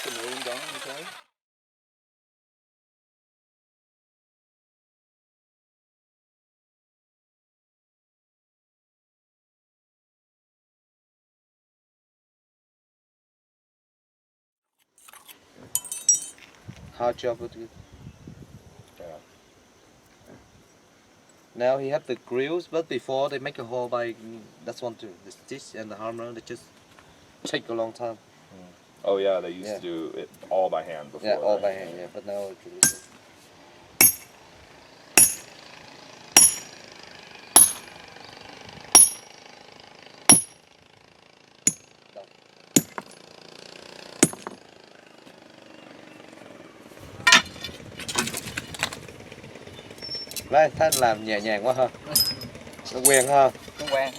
cái mũi đó như thế. Hard job with it. Yeah. Now he have the grills, but before they make a hole by that's one too. The stitch and the hammer, they just take a long time. Oh yeah, they used Yeah. to do it all by hand before. Yeah, all right? by hand. Yeah, but now it's really good. Đấy, Thanh làm nhẹ nhàng quá ha. Nó quen ha. Nó quen.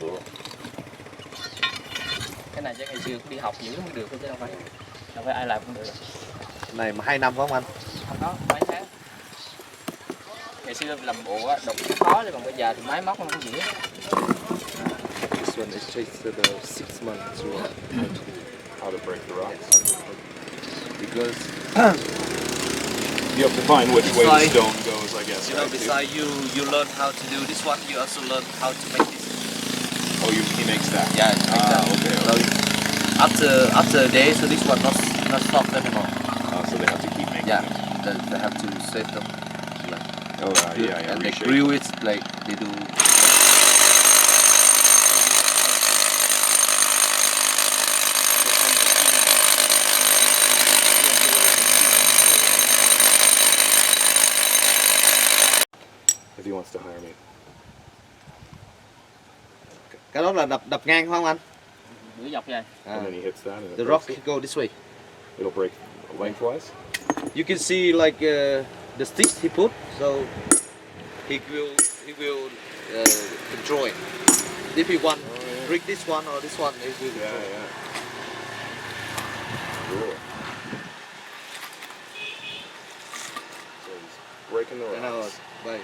Cool. Cái này chắc ngày xưa đi học giữ mới được thôi chứ đâu phải ai làm cũng được. Này mà 2 năm phải không anh? Không có, mấy tháng. Ngày xưa làm bộ á, đục khó chứ còn bây giờ thì máy móc nó không dễ. This one is just about 6 months to How to break the rocks. because You have to find which way the Besides- stone goes, I guess. you know right, too? besides you learn how to do this one, you also learn how to make this. Oh, he makes that. Yeah, you make that. Okay. So after a day, so this one not soft anymore. So they have to keep making Yeah, it. they have to save them. Like, Oh, yeah. and they reshape grill it. it like they do. If he wants to hire me. Cái đó là đập ngang phải không anh? Đuổi dọc vậy. And then he hits that and it The breaks rock it. go this way. It'll break lengthwise. You can see like the sticks he put, so he will control it. If he want break this one or this one, he will Yeah, control it. yeah. Cool. So he's breaking the And now, rocks. like,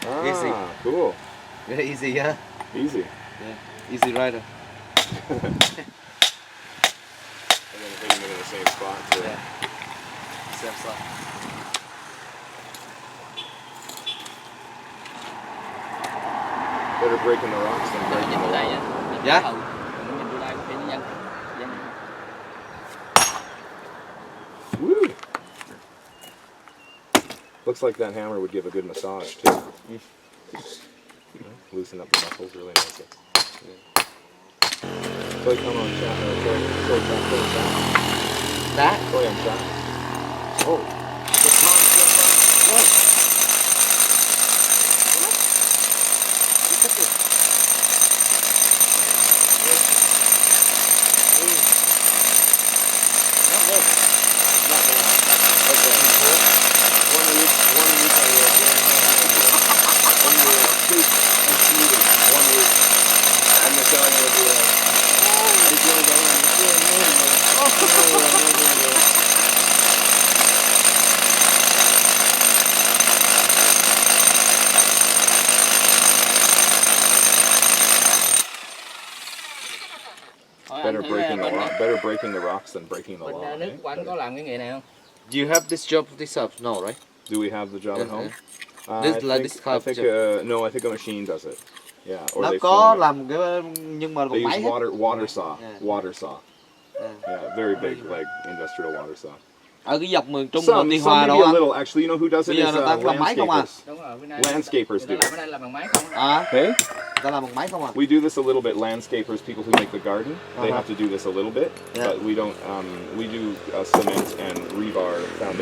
Ah, easy. cool. very easy, yeah. Easy. Yeah, easy rider. And then hitting it in the same spot too. Yeah. Same side. Better breaking the rocks than Nhìn breaking vô the đây wall. nha. Nhìn Dạ. vô hậu. Mình nhìn vô đây thì nó dân. Woo! Looks like that hammer would give a good massage too. Loosen up the muscles really nicely. Troy, come on, chat. Troy, chat. That. Troy, on chat. Oh. Better breaking the rocks than breaking the Bên law. nước Eh? của anh có làm cái nghề này không? Do you have this job this up? No, right? Do we have the job at home? This like this type I think of no, I think a machine does it. Yeah, or Nó they có form it. làm cái nhưng mà They bằng máy use hết. water saw, Yeah. water saw. Yeah. Yeah, very big, like industrial water saw. Ở cái dọc miền Trung là Tuy Some Hòa maybe đâu a anh? little. Actually, you know who does it Bây is giờ người ta làm máy không à? landscapers. Đúng rồi, bên đây. Landscapers Người do ta it. làm bên đây làm bằng máy không? À, Hey, người ta làm bằng máy không à? we do this a little bit. Landscapers, people who make the garden, they Uh-huh. have to do this a little bit, Yeah. but we don't. We do cement and rebar foundation.